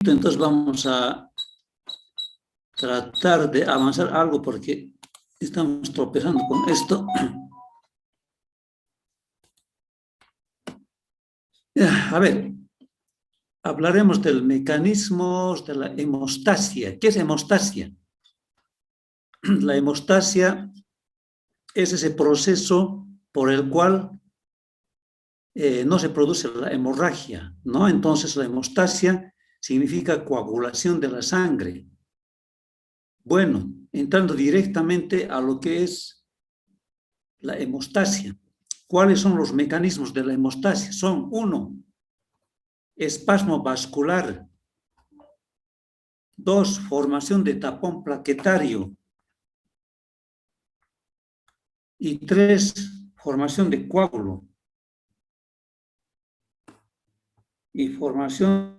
Entonces vamos a tratar de avanzar algo porque estamos tropezando con esto. A ver, hablaremos del mecanismo de la hemostasia. ¿Qué es hemostasia? La hemostasia es ese proceso por el cual no se produce la hemorragia, ¿no? Entonces la hemostasia significa coagulación de la sangre. Bueno, entrando directamente a lo que es la hemostasia. ¿Cuáles son los mecanismos de la hemostasia? Son, 1, espasmo vascular. 2, formación de tapón plaquetario. Y 3, formación de coágulo. Y formación.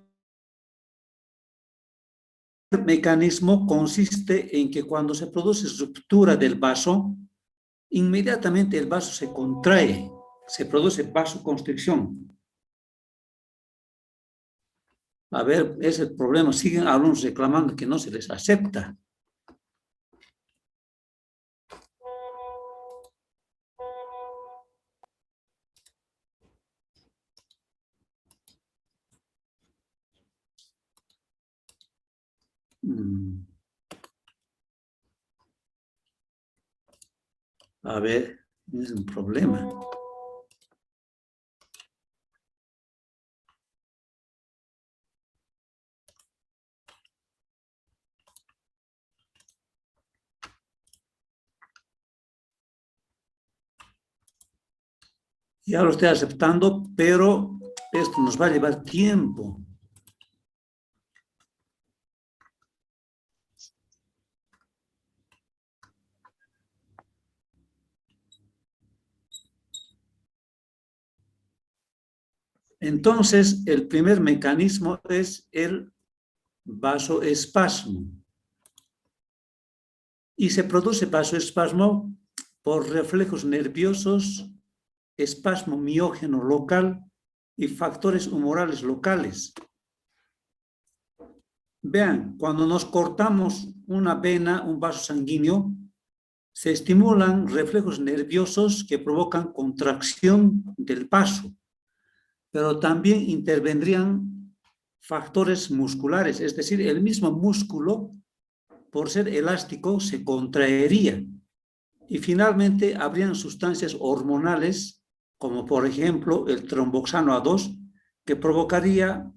El mecanismo consiste en que cuando se produce ruptura del vaso, inmediatamente el vaso se contrae, se produce vasoconstricción. A ver, ese es el problema. Siguen algunos reclamando que no se les acepta. A ver, es un problema. Ya lo estoy aceptando, pero esto nos va a llevar tiempo. Entonces, el primer mecanismo es el vasoespasmo. Y se produce vasoespasmo por reflejos nerviosos, espasmo miógeno local y factores humorales locales. Vean, cuando nos cortamos una vena, un vaso sanguíneo, se estimulan reflejos nerviosos que provocan contracción del vaso, pero también intervendrían factores musculares, es decir, el mismo músculo, por ser elástico, se contraería. Y finalmente habrían sustancias hormonales, como por ejemplo el tromboxano A2, que provocaría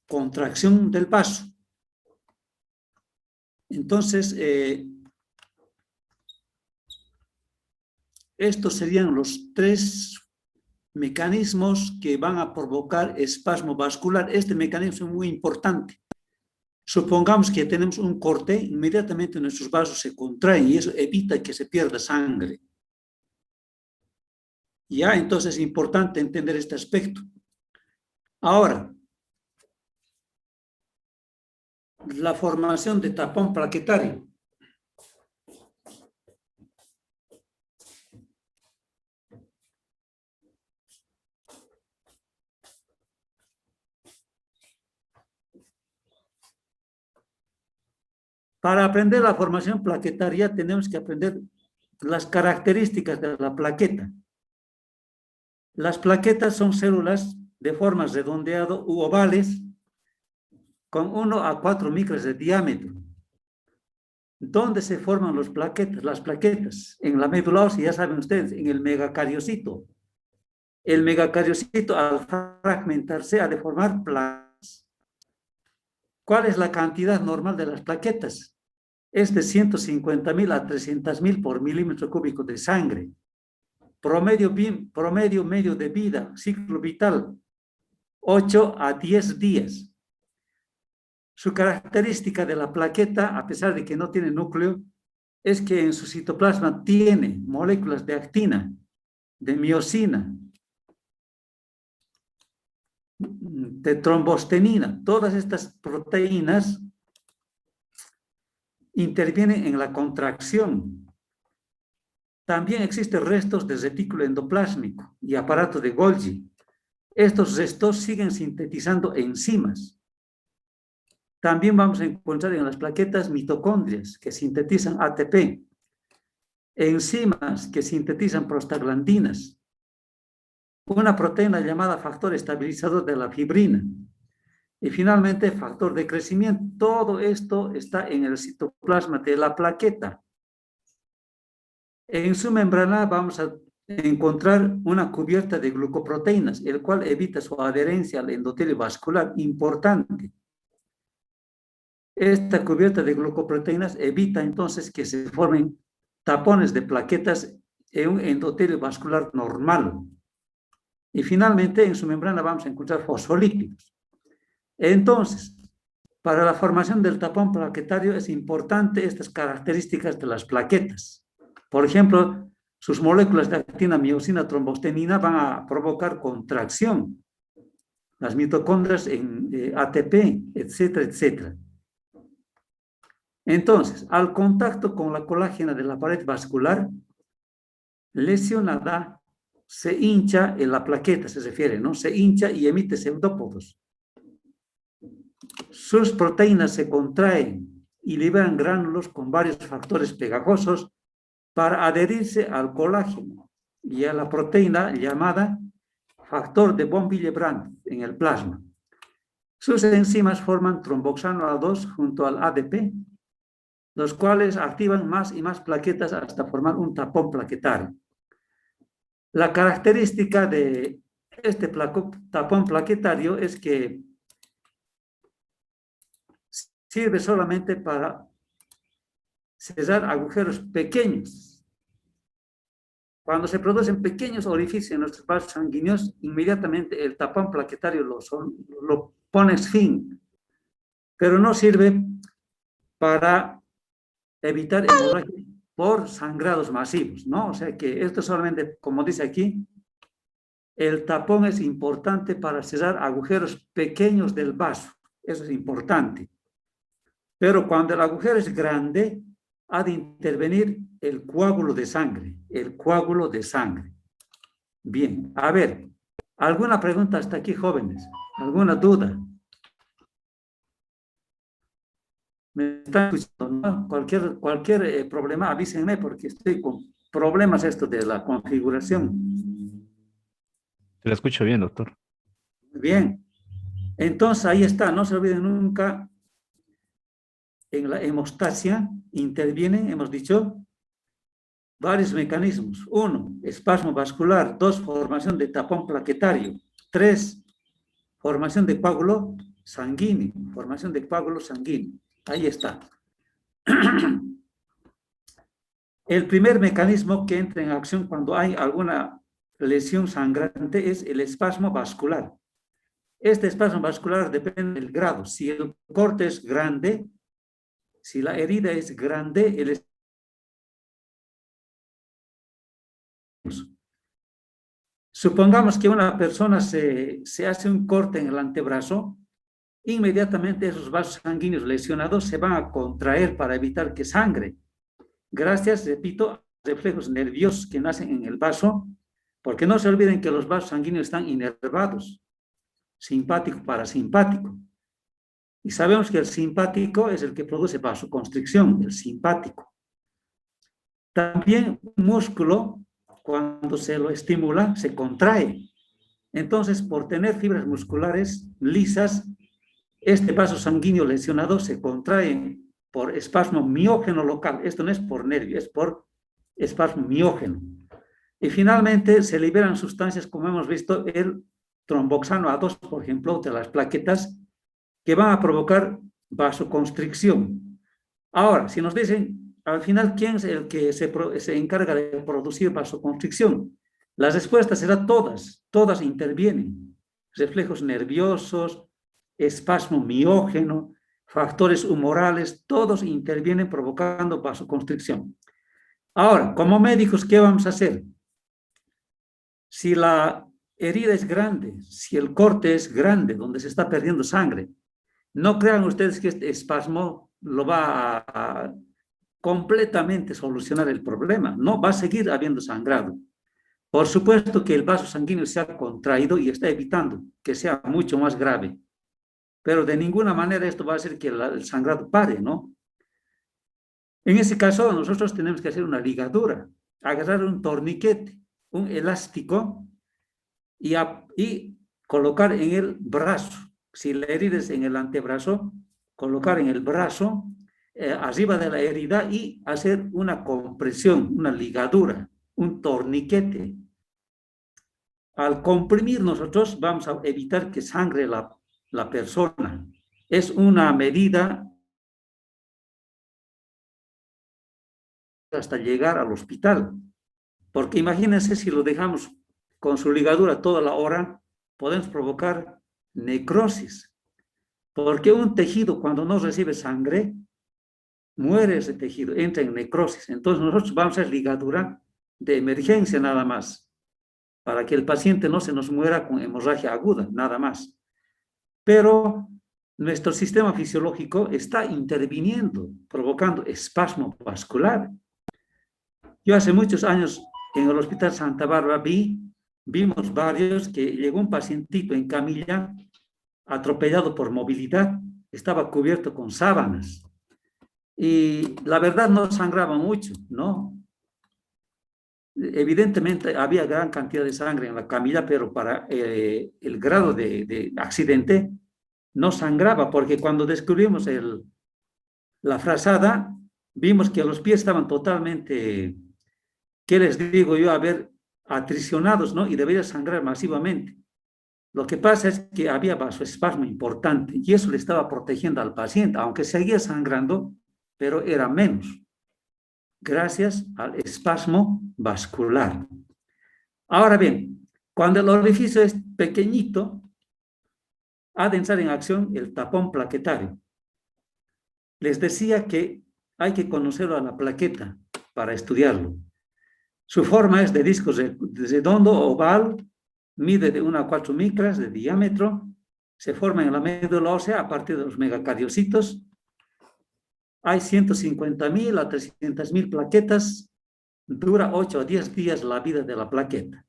contracción del vaso. Entonces, estos serían los 3 mecanismos que van a provocar espasmo vascular. Este mecanismo es muy importante. Supongamos que tenemos un corte, inmediatamente nuestros vasos se contraen y eso evita que se pierda sangre. Ya, entonces es importante entender este aspecto. Ahora, la formación de tapón plaquetario. Para aprender la formación plaquetaria tenemos que aprender las características de la plaqueta. Las plaquetas son células de forma redondeada u ovales con 1 a 4 micras de diámetro. ¿Dónde se forman las plaquetas? Las plaquetas en la médula ósea, ya saben ustedes, en el megacariocito. El megacariocito al fragmentarse ha de formar placas. ¿Cuál es la cantidad normal de las plaquetas? Es de 150.000 a 300.000 por milímetro cúbico de sangre. Promedio medio de vida, ciclo vital, 8 a 10 días. Su característica de la plaqueta, a pesar de que no tiene núcleo, es que en su citoplasma tiene moléculas de actina, de miosina, de trombostenina. Todas estas proteínas intervienen en la contracción. También existen restos de retículo endoplásmico y aparato de Golgi. Estos restos siguen sintetizando enzimas. También vamos a encontrar en las plaquetas mitocondrias que sintetizan ATP, enzimas que sintetizan prostaglandinas, una proteína llamada factor estabilizador de la fibrina y finalmente factor de crecimiento. Todo esto está en el citoplasma de la plaqueta. En su membrana vamos a encontrar una cubierta de glucoproteínas, el cual evita su adherencia al endotelio vascular, importante. Esta cubierta de glucoproteínas evita entonces que se formen tapones de plaquetas en un endotelio vascular normal. Y finalmente en su membrana vamos a encontrar fosfolípidos. Entonces, para la formación del tapón plaquetario es importante estas características de las plaquetas. Por ejemplo, sus moléculas de actina, miosina, trombostenina van a provocar contracción. Las mitocondrias en ATP, etcétera, etcétera. Entonces, al contacto con la colágena de la pared vascular lesionada, se hincha en la plaqueta, se refiere, ¿no? Se hincha y emite pseudópodos. Sus proteínas se contraen y liberan gránulos con varios factores pegajosos para adherirse al colágeno y a la proteína llamada factor de von Willebrand en el plasma. Sus enzimas forman tromboxano A2 junto al ADP, los cuales activan más y más plaquetas hasta formar un tapón plaquetario. La característica de este tapón plaquetario es que sirve solamente para cerrar agujeros pequeños. Cuando se producen pequeños orificios en nuestros vasos sanguíneos, inmediatamente el tapón plaquetario lo pone fin, pero no sirve para evitar hemorragia por sangrados masivos, ¿no? O sea que esto solamente, como dice aquí, el tapón es importante para cerrar agujeros pequeños del vaso, eso es importante. Pero cuando el agujero es grande, ha de intervenir el coágulo de sangre, Bien, a ver, ¿alguna pregunta hasta aquí, jóvenes? ¿Alguna duda? ¿Me están escuchando? ¿No? Cualquier problema, avísenme porque estoy con problemas esto de la configuración. Te lo escucho bien, doctor. Bien, entonces ahí está, no se olviden nunca, en la hemostasia intervienen, hemos dicho, varios mecanismos. 1, espasmo vascular. 2, formación de tapón plaquetario. 3, formación de coágulo sanguíneo. Ahí está. El primer mecanismo que entra en acción cuando hay alguna lesión sangrante es el espasmo vascular. Este espasmo vascular depende del grado. Si el corte es grande, si la herida es grande, el supongamos que una persona se hace un corte en el antebrazo, inmediatamente esos vasos sanguíneos lesionados se van a contraer para evitar que sangre. Gracias, repito, a reflejos nerviosos que nacen en el vaso, porque no se olviden que los vasos sanguíneos están inervados, simpático, parasimpático. Y sabemos que el simpático es el que produce vasoconstricción, el simpático. También un músculo, cuando se lo estimula, se contrae. Entonces, por tener fibras musculares lisas, este vaso sanguíneo lesionado se contrae por espasmo miógeno local. Esto no es por nervio, es por espasmo miógeno. Y finalmente se liberan sustancias, como hemos visto, el tromboxano A2, por ejemplo, de las plaquetas, que van a provocar vasoconstricción. Ahora, si nos dicen, al final, ¿quién es el que se encarga de producir vasoconstricción? La respuesta será todas intervienen. Reflejos nerviosos, espasmo miógeno, factores humorales, todos intervienen provocando vasoconstricción. Ahora, como médicos, ¿qué vamos a hacer? Si la herida es grande, si el corte es grande, donde se está perdiendo sangre, no crean ustedes que este espasmo lo va a completamente solucionar el problema. No, va a seguir habiendo sangrado. Por supuesto que el vaso sanguíneo se ha contraído y está evitando que sea mucho más grave. pero de ninguna manera esto va a hacer que el sangrado pare, ¿no? En ese caso, nosotros tenemos que hacer una ligadura, agarrar un torniquete, un elástico y colocar en el brazo. Si la herida es en el antebrazo, colocar en el brazo, arriba de la herida y hacer una compresión, una ligadura, un torniquete. Al comprimir nosotros vamos a evitar que sangre la persona. Es una medida hasta llegar al hospital. Porque imagínense si lo dejamos con su ligadura toda la hora, podemos provocar necrosis. Porque un tejido cuando no recibe sangre, muere ese tejido, entra en necrosis. Entonces nosotros vamos a hacer ligadura de emergencia nada más, para que el paciente no se nos muera con hemorragia aguda, nada más. Pero nuestro sistema fisiológico está interviniendo, provocando espasmo vascular. Yo hace muchos años en el Hospital Santa Bárbara vimos varios que llegó un pacientito en camilla atropellado por movilidad, estaba cubierto con sábanas y la verdad no sangraba mucho, ¿no? Evidentemente había gran cantidad de sangre en la camilla, pero para el grado de accidente no sangraba, porque cuando descubrimos la frazada, vimos que los pies estaban totalmente, ¿qué les digo yo? A ver, atricionados, ¿no? Y debería sangrar masivamente. Lo que pasa es que había vasoespasmo importante y eso le estaba protegiendo al paciente, aunque seguía sangrando, pero era menos, gracias al espasmo vascular. Ahora bien, cuando el orificio es pequeñito, ha de entrar en acción el tapón plaquetario. Les decía que hay que conocerlo a la plaqueta para estudiarlo. Su forma es de disco redondo, oval, mide de 1 a 4 micras de diámetro, se forma en la médula ósea a partir de los megacardiocitos. Hay 150.000 a 300.000 plaquetas, dura 8 a 10 días la vida de la plaqueta.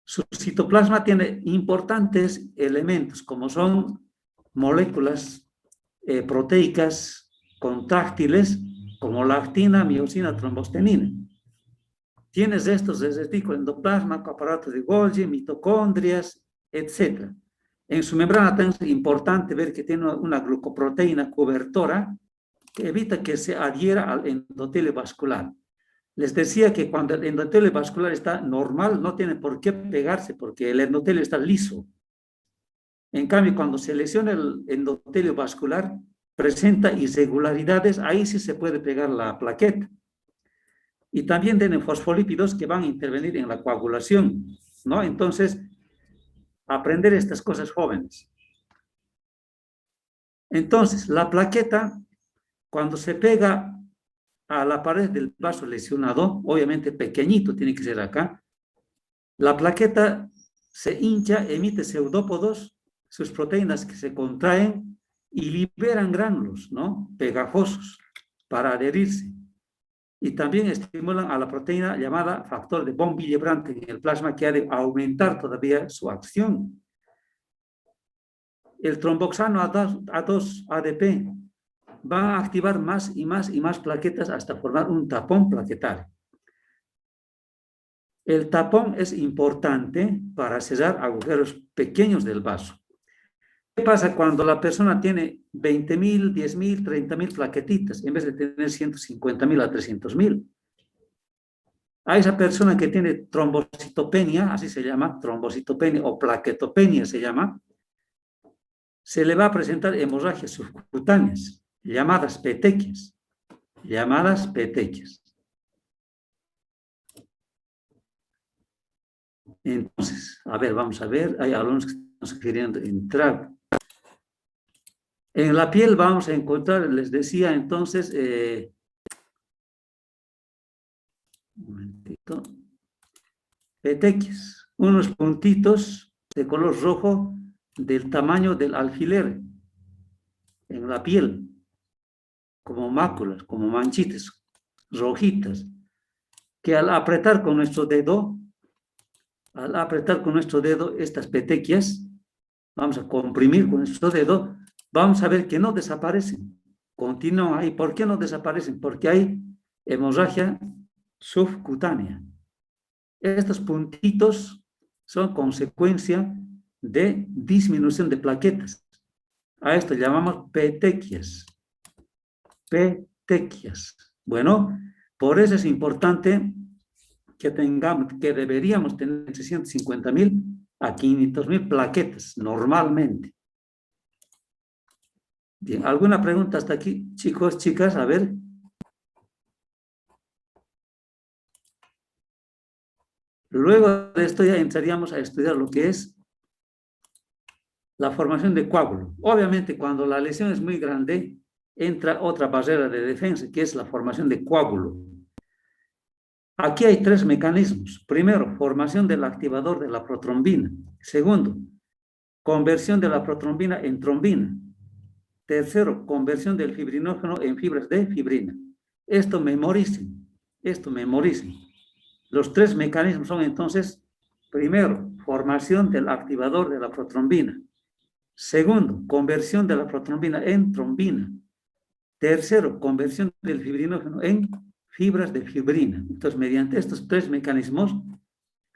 Su citoplasma tiene importantes elementos, como son moléculas proteicas contráctiles, como la actina, miosina, trombostenina. Tienes estos desde el endoplasma, aparato de Golgi, mitocondrias, etc. En su membrana es importante ver que tiene una glucoproteína cobertora que evita que se adhiera al endotelio vascular. Les decía que cuando el endotelio vascular está normal, no tiene por qué pegarse porque el endotelio está liso. En cambio, cuando se lesiona el endotelio vascular, presenta irregularidades, ahí sí se puede pegar la plaqueta. Y también tienen fosfolípidos que van a intervenir en la coagulación, ¿no? Entonces, aprender estas cosas jóvenes. Entonces, la plaqueta, cuando se pega a la pared del vaso lesionado, obviamente pequeñito tiene que ser acá, la plaqueta se hincha, emite pseudópodos, sus proteínas que se contraen y liberan gránulos, ¿no? Pegajosos para adherirse. Y también estimulan a la proteína llamada factor de von Willebrand en el plasma, que ha de aumentar todavía su acción. El tromboxano A2 ADP va a activar más y más y más plaquetas hasta formar un tapón plaquetario. El tapón es importante para cerrar agujeros pequeños del vaso. ¿Qué pasa cuando la persona tiene 20.000, 10.000, 30.000 plaquetitas en vez de tener 150.000 a 300.000? A esa persona que tiene trombocitopenia, así se llama, trombocitopenia o plaquetopenia se llama, se le va a presentar hemorragias subcutáneas, llamadas petequias, Entonces, a ver, vamos a ver, hay algunos que están queriendo entrar. En la piel vamos a encontrar, les decía entonces, un momentito, petequias, unos puntitos de color rojo del tamaño del alfiler en la piel, como máculas, como manchitas rojitas, que al apretar con nuestro dedo, estas petequias, vamos a comprimir con nuestro dedo, vamos a ver que no desaparecen. Continúan ahí. ¿Por qué no desaparecen? Porque hay hemorragia subcutánea. Estos puntitos son consecuencia de disminución de plaquetas. A esto llamamos petequias. Petequias. Bueno, por eso es importante que deberíamos tener entre 150.000 a 500.000 plaquetas normalmente. Bien, ¿alguna pregunta hasta aquí, chicos, chicas? A ver. Luego de esto ya entraríamos a estudiar lo que es la formación de coágulo. Obviamente, cuando la lesión es muy grande, entra otra barrera de defensa, que es la formación de coágulo. Aquí hay tres mecanismos. Primero, formación del activador de la protrombina. Segundo, conversión de la protrombina en trombina. Tercero, conversión del fibrinógeno en fibras de fibrina. Esto memoricen. Los tres mecanismos son entonces, primero, formación del activador de la protrombina. Segundo, conversión de la protrombina en trombina. Tercero, conversión del fibrinógeno en fibras de fibrina. Entonces, mediante estos tres mecanismos,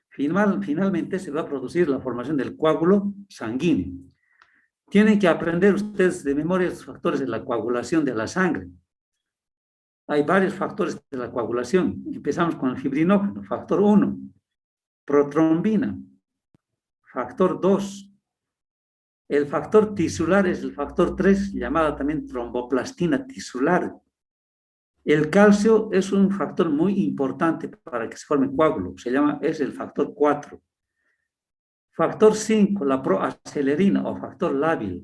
finalmente se va a producir la formación del coágulo sanguíneo. Tienen que aprender ustedes de memoria los factores de la coagulación de la sangre. Hay varios factores de la coagulación. Empezamos con el fibrinógeno, factor 1. Protrombina, factor 2. El factor tisular es el factor 3, llamada también tromboplastina tisular. El calcio es un factor muy importante para que se forme coágulo. Es el factor 4. Factor 5, la proacelerina o factor lábil.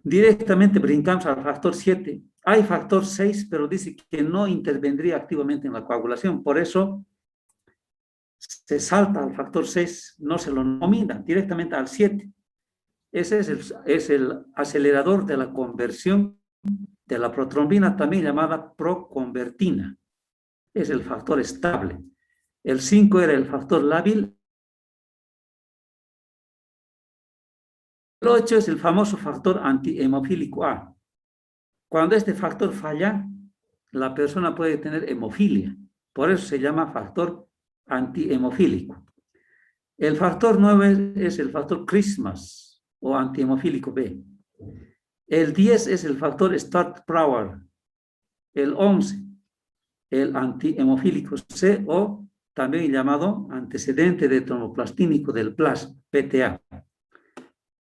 Directamente brincamos al factor 7. Hay factor 6, pero dice que no intervendría activamente en la coagulación. Por eso se salta al factor 6, no se lo nomina directamente al 7. Ese es el acelerador de la conversión de la protrombina, también llamada proconvertina. Es el factor estable. El 5 era el factor lábil. El 8 es el famoso factor antihemofílico A. Cuando este factor falla, la persona puede tener hemofilia. Por eso se llama factor antihemofílico. El factor 9 es el factor Christmas o antihemofílico B. El 10 es el factor Start-Prower. El 11, el antihemofílico C o también llamado antecedente de tromboplastínico del plasma, PTA.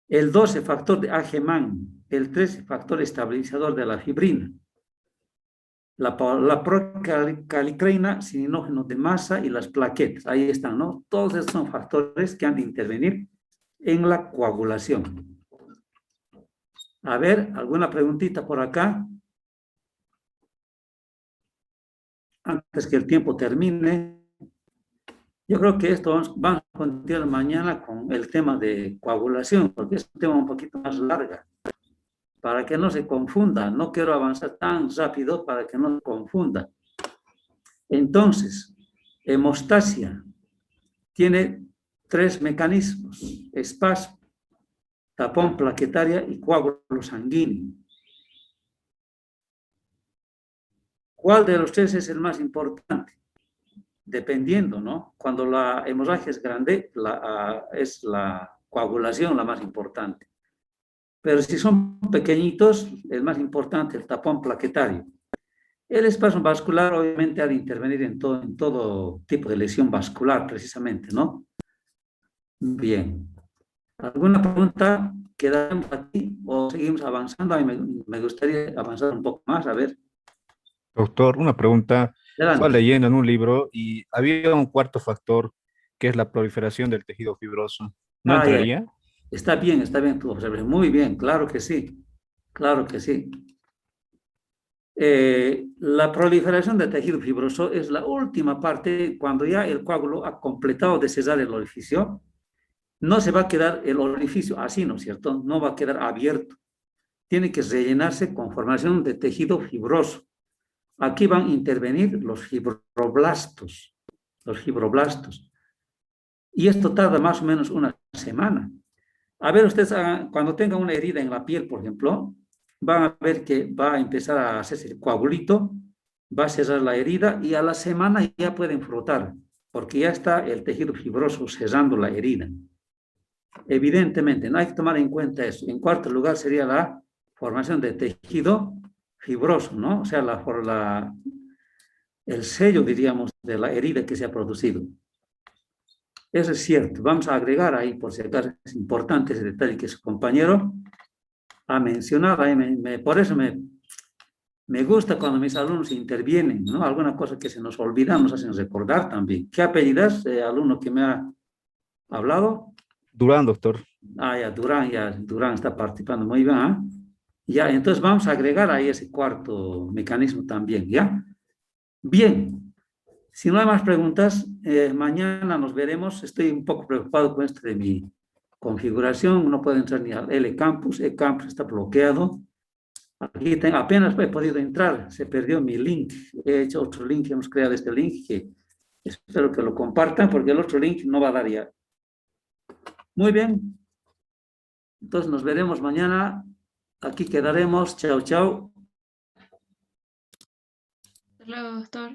El 12, factor de Ageman. El 13, factor estabilizador de la fibrina. La procalcreina, sininógeno de masa y las plaquetas. Ahí están, ¿no? Todos estos son factores que han de intervenir en la coagulación. A ver, ¿alguna preguntita por acá? Antes que el tiempo termine. Yo creo que esto vamos a continuar mañana con el tema de coagulación, porque es un tema un poquito más largo. Para que no se confunda, no quiero avanzar tan rápido para que no se confunda. Entonces, hemostasia tiene tres mecanismos: espasmo, tapón plaquetaria y coágulo sanguíneo. ¿Cuál de los tres es el más importante? Dependiendo, ¿no? Cuando la hemorragia es grande, es la coagulación la más importante. Pero si son pequeñitos, el más importante, el tapón plaquetario. El espasmo vascular obviamente ha de intervenir en todo tipo de lesión vascular, precisamente, ¿no? Bien. ¿Alguna pregunta? ¿Quedamos aquí o seguimos avanzando? A mí me gustaría avanzar un poco más, a ver. Doctor, una pregunta. Estaba Adelante. leyendo en un libro y había un cuarto factor que es la proliferación del tejido fibroso. ¿No Ah, ya. entraría? Está bien tu observación. Muy bien, claro que sí. Claro que sí. La proliferación del tejido fibroso es la última parte cuando ya el coágulo ha completado de cesar el orificio. No se va a quedar el orificio así, ¿no es cierto? No va a quedar abierto. Tiene que rellenarse con formación de tejido fibroso. Aquí van a intervenir los fibroblastos. Los fibroblastos. Y esto tarda más o menos una semana. A ver, ustedes cuando tengan una herida en la piel, por ejemplo, van a ver que va a empezar a hacerse el coagulito, va a cerrar la herida y a la semana ya pueden frotar, porque ya está el tejido fibroso cerrando la herida. Evidentemente, no hay que tomar en cuenta eso. En cuarto lugar sería la formación de tejido fibroso, ¿no? O sea, el sello, diríamos, de la herida que se ha producido. Eso es cierto. Vamos a agregar ahí, por si acaso, es importante ese detalle que su compañero ha mencionado. Ahí por eso me gusta cuando mis alumnos intervienen, ¿no? Alguna cosa que se nos olvida, nos hacen recordar también. ¿Qué apellidas, alumno que me ha hablado? Durán, doctor. Ah, ya, Durán está participando muy bien, ¿ah? Ya, entonces vamos a agregar ahí ese cuarto mecanismo también, ¿ya? Bien, si no hay más preguntas, mañana nos veremos. Estoy un poco preocupado con esto de mi configuración. No puedo entrar ni al L-Campus. E-Campus está bloqueado. Aquí apenas he podido entrar. Se perdió mi link. He hecho otro link. Hemos creado este link que espero que lo compartan porque el otro link no va a dar ya. Muy bien. Entonces nos veremos mañana. Aquí quedaremos. Chao, chao. Hasta luego, doctor.